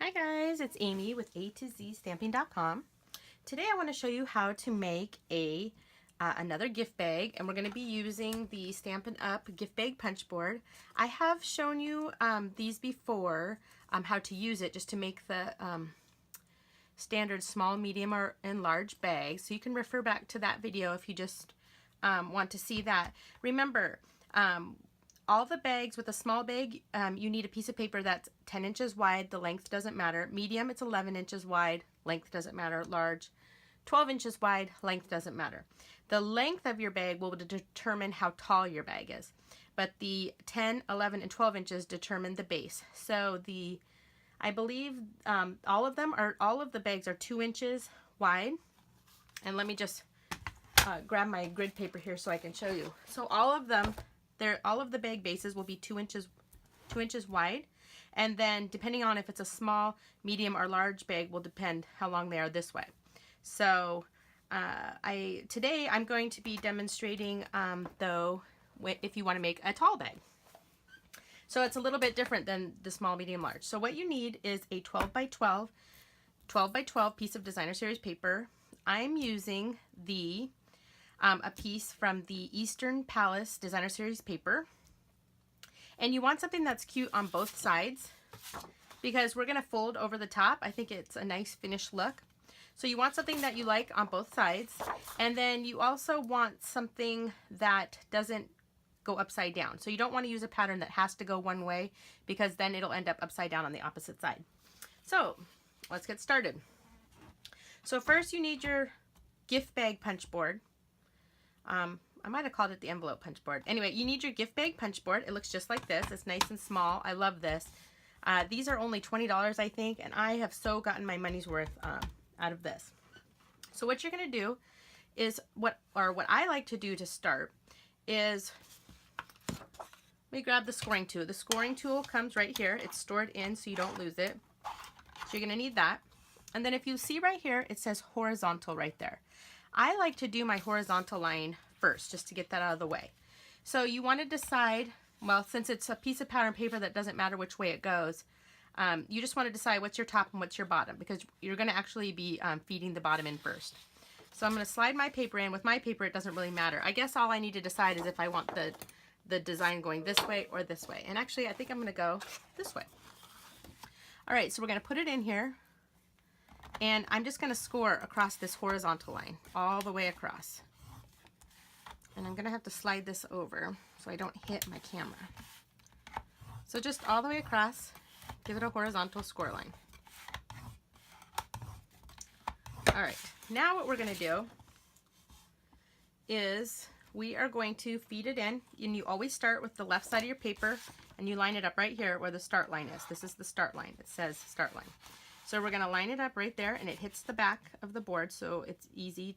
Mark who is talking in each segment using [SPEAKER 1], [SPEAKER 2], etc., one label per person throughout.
[SPEAKER 1] Hi guys, it's Amy with A2Z Stamping.com. Today I want to show you how to make another gift bag, and we're going to be using the Stampin' Up! Gift Bag Punch Board. I have shown you these before, how to use it just to make the standard small, medium, and large bags. So you can refer back to that video if you just want to see that. Remember, all the bags with a small bag, you need a piece of paper that's 10 inches wide. The length doesn't matter. Medium, it's 11 inches wide. Length doesn't matter. Large, 12 inches wide. Length doesn't matter. The length of your bag will determine how tall your bag is. But the 10, 11, and 12 inches determine the base. So I believe all of the bags are 2 inches wide. And let me just grab my grid paper here so I can show you. So all of the bag bases will be 2 inches wide, and then depending on if it's a small, medium, or large bag will depend how long they are this way. So today I'm going to be demonstrating though if you want to make a tall bag. So it's a little bit different than the small, medium, large. So what you need is a 12 by 12 piece of designer series paper. I'm using a piece from the Eastern Palace Designer Series paper. And you want something that's cute on both sides because we're going to fold over the top. I think it's a nice finished look. So you want something that you like on both sides. And then you also want something that doesn't go upside down. So you don't want to use a pattern that has to go one way because then it'll end up upside down on the opposite side. So let's get started. So first you need your gift bag punch board. I might have called it the envelope punch board. Anyway, you need your gift bag punch board. It looks just like this. It's nice and small. I love this. These are only $20, I think, and I have so gotten my money's worth out of this. So what you're going to do is, what I like to do to start is, let me grab the scoring tool. The scoring tool comes right here. It's stored in so you don't lose it. So you're going to need that. And then if you see right here, it says horizontal right there. I like to do my horizontal line first, just to get that out of the way. So you want to decide, well, since it's a piece of pattern paper that doesn't matter which way it goes, you just want to decide what's your top and what's your bottom, because you're going to actually be feeding the bottom in first. So I'm going to slide my paper in. With my paper, it doesn't really matter. I guess all I need to decide is if I want the design going this way or this way. And actually, I think I'm going to go this way. All right, so we're going to put it in here. And I'm just going to score across this horizontal line, all the way across. And I'm going to have to slide this over so I don't hit my camera. So just all the way across, give it a horizontal score line. All right, now what we're going to do is we are going to feed it in. And you always start with the left side of your paper, and you line it up right here where the start line is. This is the start line. It says start line. So we're going to line it up right there, and it hits the back of the board, so it's easy.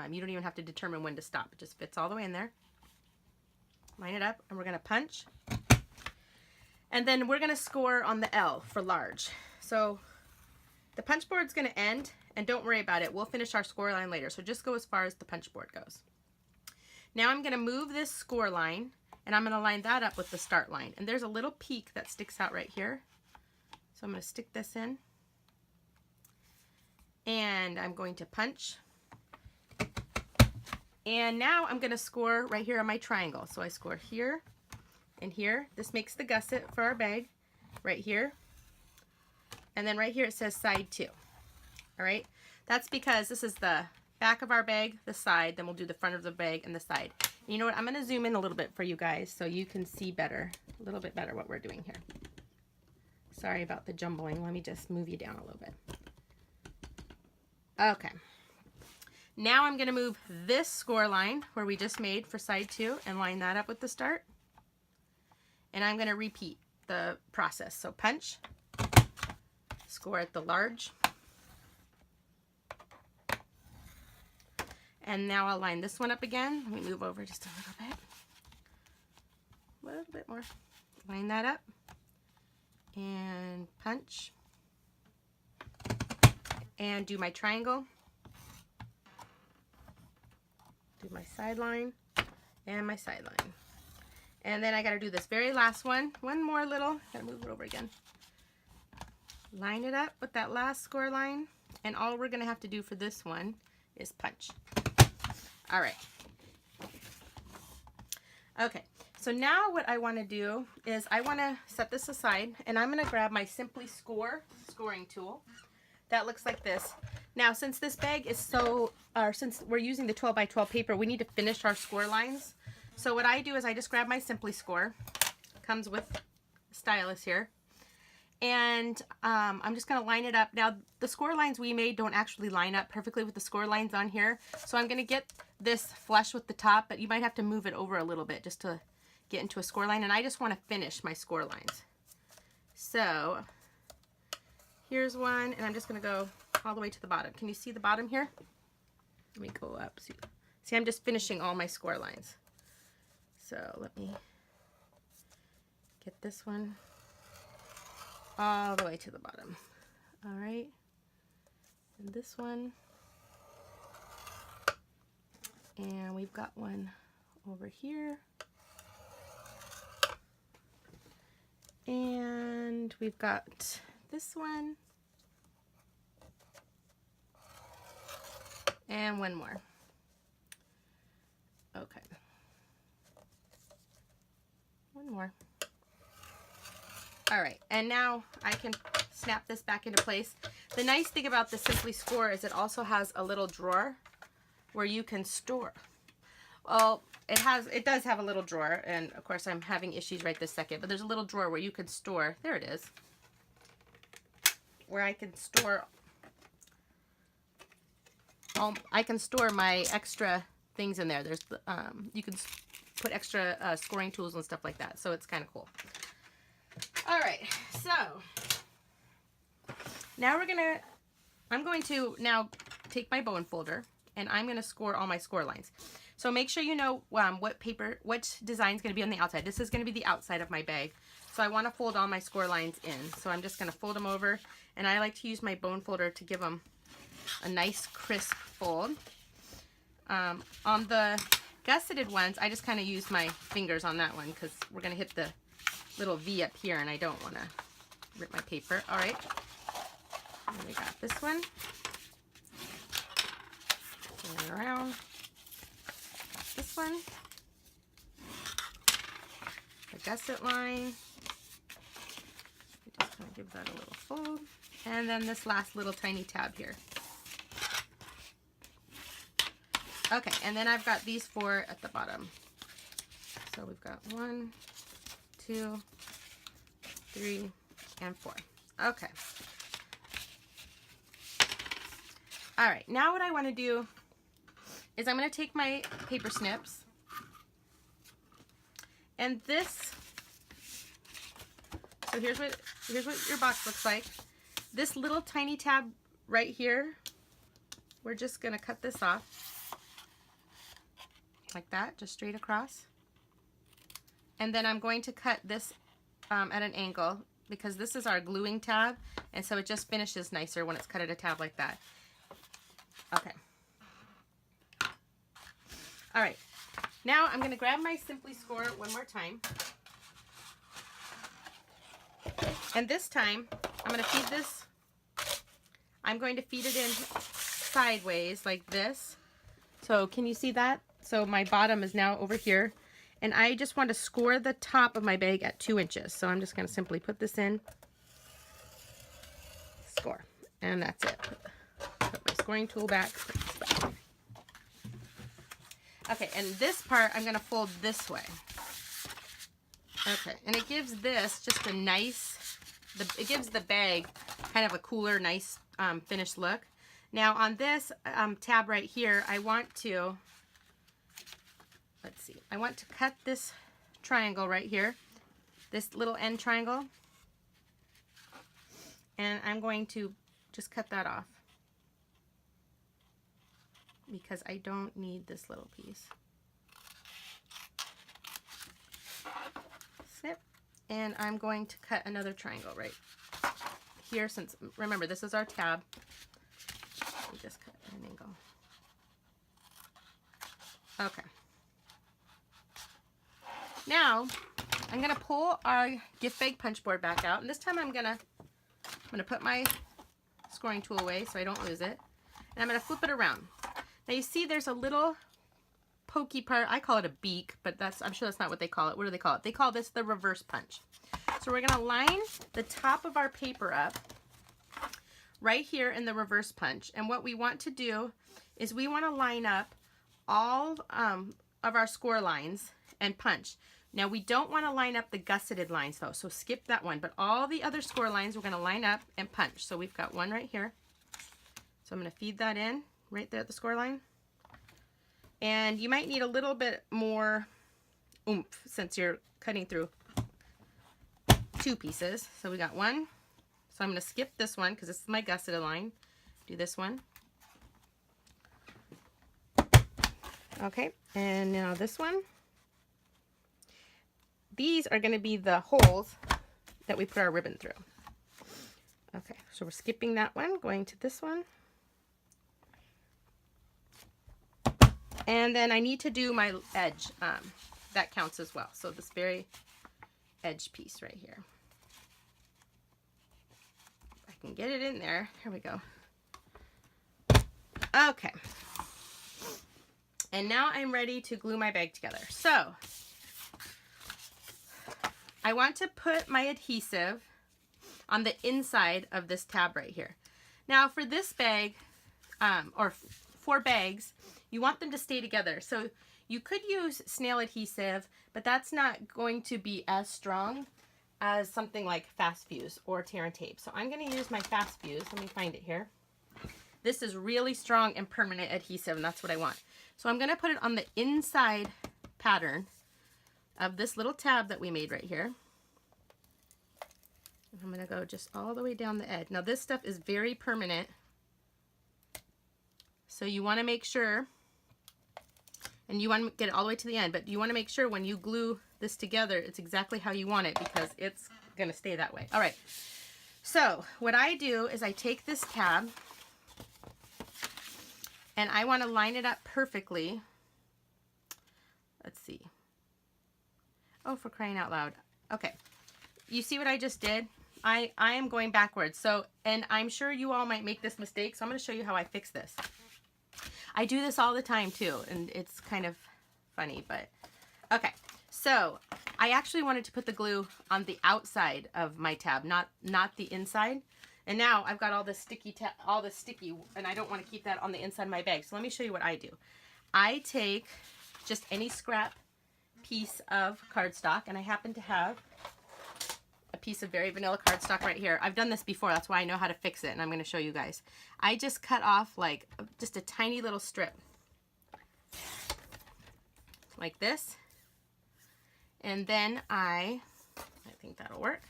[SPEAKER 1] You don't even have to determine when to stop. It just fits all the way in there. Line it up, and we're going to punch. And then we're going to score on the L for large. So the punch board's going to end, and don't worry about it. We'll finish our score line later, so just go as far as the punch board goes. Now I'm going to move this score line, and I'm going to line that up with the start line. And there's a little peak that sticks out right here. So I'm going to stick this in. And I'm going to punch. And now I'm going to score right here on my triangle. So I score here and here. This makes the gusset for our bag right here. And then right here it says side 2. All right. That's because this is the back of our bag, the side. Then we'll do the front of the bag and the side. And you know what? I'm going to zoom in a little bit for you guys so you can see better, a little bit better what we're doing here. Sorry about the jumbling. Let me just move you down a little bit. Okay, now I'm going to move this score line where we just made for side 2 and line that up with the start. And I'm going to repeat the process. So punch, score at the large. And now I'll line this one up again. Let me move over just a little bit more. Line that up and punch. And do my triangle, do my side line, and my side line. And then I got to do this very last one. One more little, got to move it over again. line it up with that last score line, and all we're gonna have to do for this one is punch. All right. Okay, so now what I want to do is I want to set this aside, and I'm going to grab my Simply Score scoring tool. That looks like this. Now, since this bag is since we're using the 12 by 12 paper, we need to finish our score lines. So what I do is I just grab my Simply Score. It comes with a stylus here. And I'm just going to line it up. Now, the score lines we made don't actually line up perfectly with the score lines on here. So I'm going to get this flush with the top, but you might have to move it over a little bit just to get into a score line. And I just want to finish my score lines. So here's one, and I'm just going to go all the way to the bottom. Can you see the bottom here? Let me go up. See, I'm just finishing all my score lines. So let me get this one all the way to the bottom. All right, and this one, and we've got one over here, and we've got this one, and one more. Okay, one more. All right, and now I can snap this back into place. The nice thing about the Simply Score is it also has a little drawer where you can store. Well, it does have a little drawer, and of course I'm having issues right this second, but there's a little drawer where you can store, there it is, where I can store my extra things in there. There's you can put extra scoring tools and stuff like that, so it's kind of cool. All right, so now I'm going to now take my bone folder, and I'm going to score all my score lines. So make sure you know which design is going to be on the outside. This is going to be the outside of my bag. So I want to fold all my score lines in. So I'm just going to fold them over, and I like to use my bone folder to give them a nice crisp fold. On the gusseted ones, I just kind of use my fingers on that one because we're going to hit the little V up here, and I don't want to rip my paper. All right, and we got this one. Turn around. Got this one. The gusset line. Just kind of give that a little fold, and then this last little tiny tab here. Okay, and then I've got these four at the bottom. So we've got 1, 2, 3, and 4. Okay. All right, now what I want to do is I'm going to take my paper snips, and this, so here's what your box looks like. This little tiny tab right here, we're just going to cut this off like that, just straight across. And then I'm going to cut this at an angle because this is our gluing tab, and so it just finishes nicer when it's cut at a tab like that. Okay. All right. Now I'm going to grab my Simply Score one more time. And this time I'm going to feed this. I'm going to feed it in sideways like this. So can you see that? So my bottom is now over here. And I just want to score the top of my bag at 2 inches. So I'm just going to simply put this in, score, and that's it. Put my scoring tool back. Okay, and this part I'm going to fold this way. Okay, and it gives this just a nice, it gives the bag kind of a cooler, nice finished look. Now on this tab right here, I want to, let's see, I want to cut this triangle right here, this little end triangle, and I'm going to just cut that off because I don't need this little piece. Snip, and I'm going to cut another triangle right here, since, remember, this is our tab. We just cut at an angle. Okay. Now, I'm going to pull our gift bag punch board back out, and this time I'm going to I'm going to put my scoring tool away so I don't lose it. And I'm going to flip it around. Now you see there's a little pokey part. I call it a beak, but I'm sure that's not what they call it. What do they call it? They call this the reverse punch. So we're going to line the top of our paper up right here in the reverse punch. And what we want to do is we want to line up all of our score lines and punch. Now we don't want to line up the gusseted lines though, so skip that one. But all the other score lines we're going to line up and punch. So we've got one right here. So I'm going to feed that in right there at the score line. And you might need a little bit more oomph since you're cutting through 2 pieces. So we got one. So I'm going to skip this one because this is my gusseted line. Do this one. Okay, and now this one. These are going to be the holes that we put our ribbon through. Okay, so we're skipping that one, going to this one. And then I need to do my edge. That counts as well. So this very edge piece right here. If I can get it in there. Here we go. Okay. And now I'm ready to glue my bag together. So I want to put my adhesive on the inside of this tab right here. Now for this bag, or 4 bags, you want them to stay together. So you could use snail adhesive, but that's not going to be as strong as something like Fast Fuse or tear and tape. So I'm going to use my Fast Fuse. Let me find it here. This is really strong and permanent adhesive, and that's what I want. So I'm going to put it on the inside pattern of this little tab that we made right here. And I'm going to go just all the way down the edge. Now this stuff is very permanent, so you want to make sure, and you want to get it all the way to the end, but you want to make sure when you glue this together, it's exactly how you want it because it's going to stay that way. All right, so what I do is I take this tab and I want to line it up perfectly. Let's see. Oh, for crying out loud. Okay, you see what I just did? I am going backwards. So, and I'm sure you all might make this mistake, so I'm going to show you how I fix this. I do this all the time too, and it's kind of funny, but okay. So I actually wanted to put the glue on the outside of my tab, not the inside. And now I've got all this sticky, and I don't want to keep that on the inside of my bag. So let me show you what I do. I take just any scrap piece of cardstock, and I happen to have a piece of very vanilla cardstock right here. I've done this before, that's why I know how to fix it, and I'm going to show you guys. I just cut off like just a tiny little strip like this, and then I think that'll work.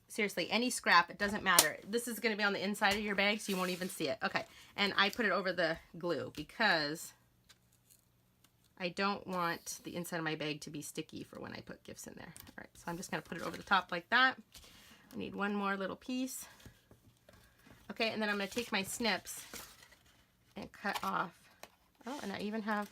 [SPEAKER 1] Seriously, any scrap, it doesn't matter. This is going to be on the inside of your bag, so you won't even see it. Okay, and I put it over the glue because I don't want the inside of my bag to be sticky for when I put gifts in there. All right, so I'm just going to put it over the top like that. I need one more little piece. Okay, and then I'm going to take my snips and cut off. Oh, and I even have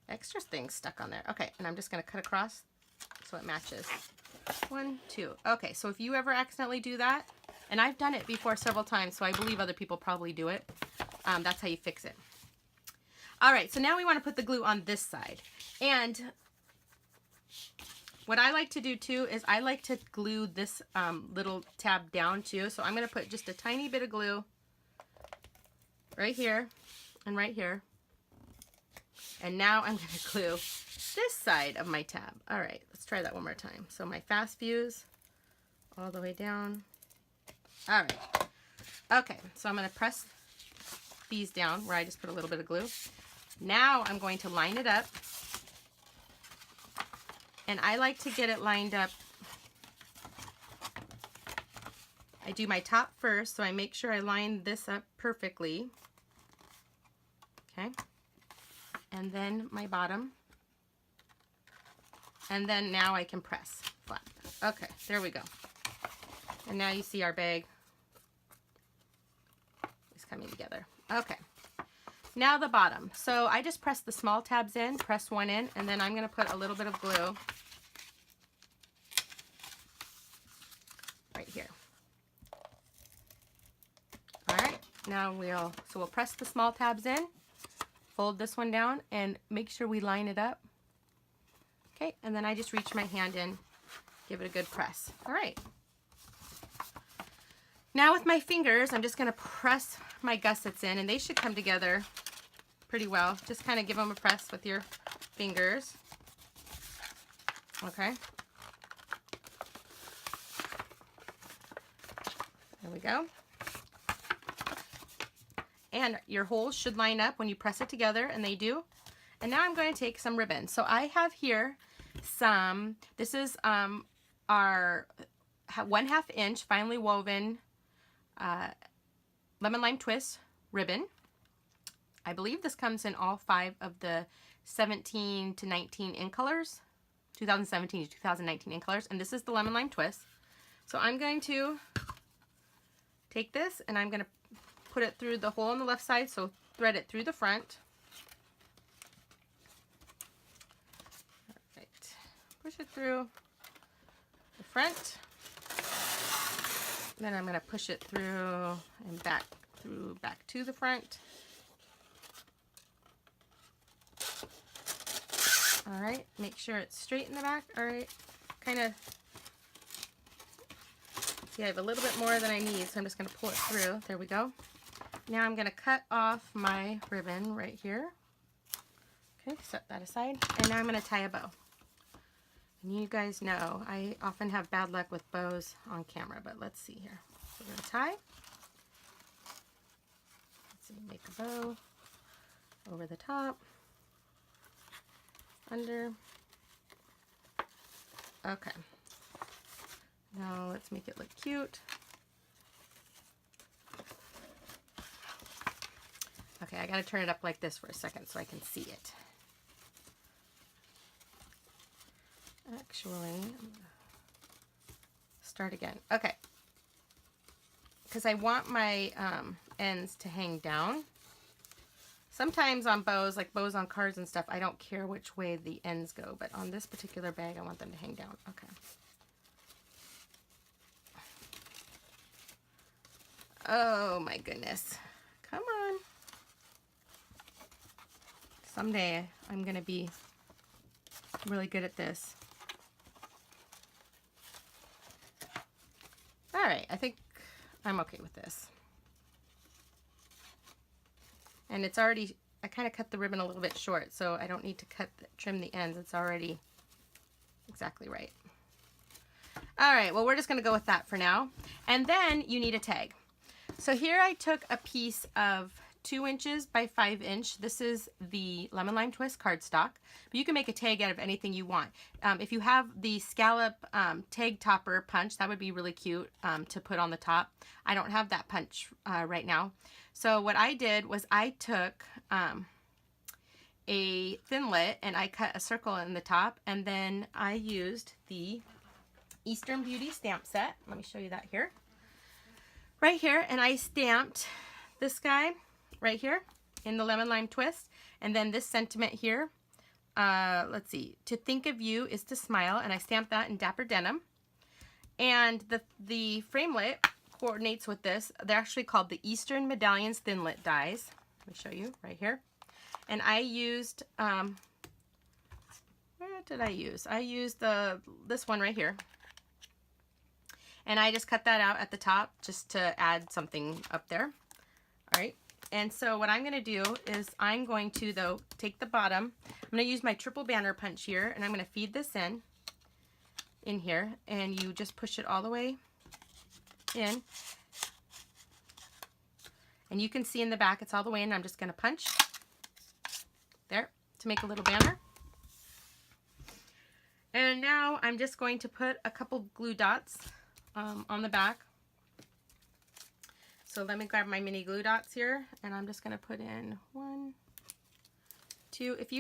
[SPEAKER 1] extra things stuck on there. Okay, and I'm just going to cut across so it matches. 1, 2. Okay, so if you ever accidentally do that, and I've done it before several times, so I believe other people probably do it, that's how you fix it. All right, so now we want to put the glue on this side. And what I like to do too is I like to glue this little tab down too. So I'm going to put just a tiny bit of glue right here and right here. And now I'm going to glue this side of my tab. All right, let's try that one more time. So my Fast Fuse all the way down. All right. Okay, so I'm going to press these down where I just put a little bit of glue. Now I'm going to line it up. And I like to get it lined up. I do my top first, so I make sure I line this up perfectly. Okay. And then my bottom. And then now I can press flat. Okay, there we go. And now you see our bag is coming together. Okay. Now the bottom. So I just press the small tabs in, press one in, and then I'm going to put a little bit of glue Now we'll press the small tabs in, fold this one down, and make sure we line it up. Okay, and then I just reach my hand in, give it a good press. All right. Now with my fingers, I'm just going to press my gussets in, and they should come together pretty well. Just kind of give them a press with your fingers. Okay. There we go. And your holes should line up when you press it together, and they do. And now I'm going to take some ribbon. So I have here some, this is our 1/2 inch finely woven lemon lime twist ribbon. I believe this comes in all 5 of the 17 to 19 in colors, 2017 to 2019 in colors, and this is the lemon lime twist. So I'm going to take this and I'm going to put it through the hole on the left side, so thread it through the front. All right. Push it through the front. Then I'm going to push it through and back to the front. All right, make sure it's straight in the back. All right, kind of, see I have a little bit more than I need, so I'm just going to pull it through. There we go. Now I'm going to cut off my ribbon right here. Okay, set that aside. And now I'm going to tie a bow. And you guys know I often have bad luck with bows on camera, but let's see here. So we're going to tie. Let's see, make a bow over the top, under. Okay. Now let's make it look cute. Okay, I gotta turn it up like this for a second so I can see it. Actually, start again. Okay. Because I want my ends to hang down. Sometimes on bows, like bows on cards and stuff, I don't care which way the ends go, but on this particular bag, I want them to hang down. Okay. Oh my goodness. Come on. Someday I'm going to be really good at this. All right, I think I'm okay with this. And it's already, I kind of cut the ribbon a little bit short, so I don't need to trim the ends. It's already exactly right. All right, well, we're just going to go with that for now. And then you need a tag. So here I took a piece of 2 inches by 5 inch. This is the Lemon Lime Twist cardstock, but you can make a tag out of anything you want. If you have the scallop tag topper punch, that would be really cute to put on the top. I don't have that punch right now. So what I did was I took a Thinlit and I cut a circle in the top, and then I used the Eastern Beauty stamp set. Let me show you that here. Right here, and I stamped this guy right here in the Lemon Lime Twist, and then this sentiment here, let's see, to think of you is to smile, and I stamped that in Dapper Denim. And the framelit coordinates with this. They're actually called the Eastern Medallions Thinlit dies. Let me show you right here. And I used, where did I use? I used this one right here. And I just cut that out at the top just to add something up there. All right. And so what I'm going to do is I'm going to, though, take the bottom. I'm going to use my triple banner punch here, and I'm going to feed this in here, and you just push it all the way in. And you can see in the back it's all the way in. I'm just going to punch there to make a little banner. And now I'm just going to put a couple glue dots on the back. So let me grab my mini glue dots here, and I'm just going to put in 1, 2. If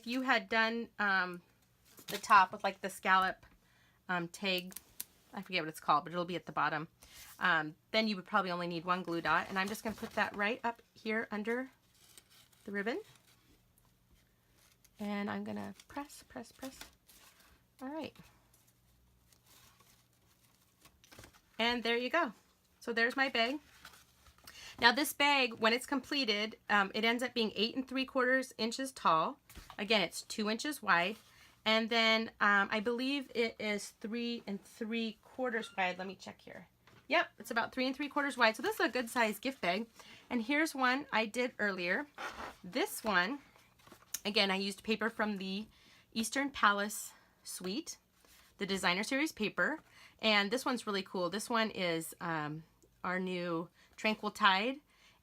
[SPEAKER 1] you had done the top with like the scallop tag, I forget what it's called, but it'll be at the bottom, then you would probably only need 1 glue dot. And I'm just going to put that right up here under the ribbon. And I'm going to press, press, press. All right. And there you go. So there's my bag. Now this bag, when it's completed, it ends up being 8 3/4 inches tall. Again, it's 2 inches wide. And then I believe it is 3 3/4 wide. Let me check here. Yep, it's about 3 3/4 wide. So this is a good size gift bag. And here's one I did earlier. This one, again, I used paper from the Eastern Palace Suite, the designer series paper. And this one's really cool. This one is our new Tranquil Tide,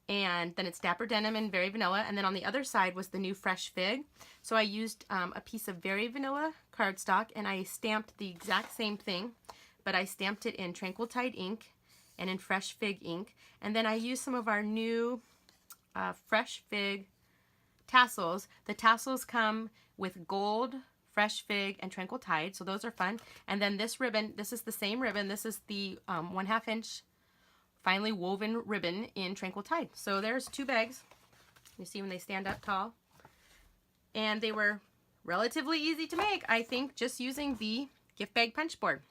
[SPEAKER 1] and then it's Dapper Denim and Very Vanilla, and then on the other side was the new Fresh Fig. So I used a piece of Very Vanilla cardstock, and I stamped the exact same thing, but I stamped it in Tranquil Tide ink and in Fresh Fig ink, and then I used some of our new Fresh Fig tassels. The tassels come with gold, Fresh Fig, and Tranquil Tide, so those are fun. And then this ribbon, this is the same ribbon. This is the 1/2 inch finely woven ribbon in Tranquil Tide. So there's 2 bags. You see when they stand up tall. And they were relatively easy to make, I think, just using the gift bag punch board.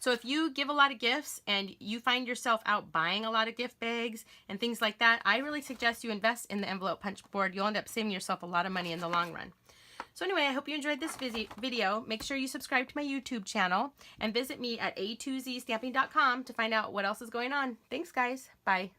[SPEAKER 1] So if you give a lot of gifts and you find yourself out buying a lot of gift bags and things like that, I really suggest you invest in the envelope punch board. You'll end up saving yourself a lot of money in the long run. So anyway, I hope you enjoyed this video. Make sure you subscribe to my YouTube channel and visit me at a2zstamping.com to find out what else is going on. Thanks, guys. Bye.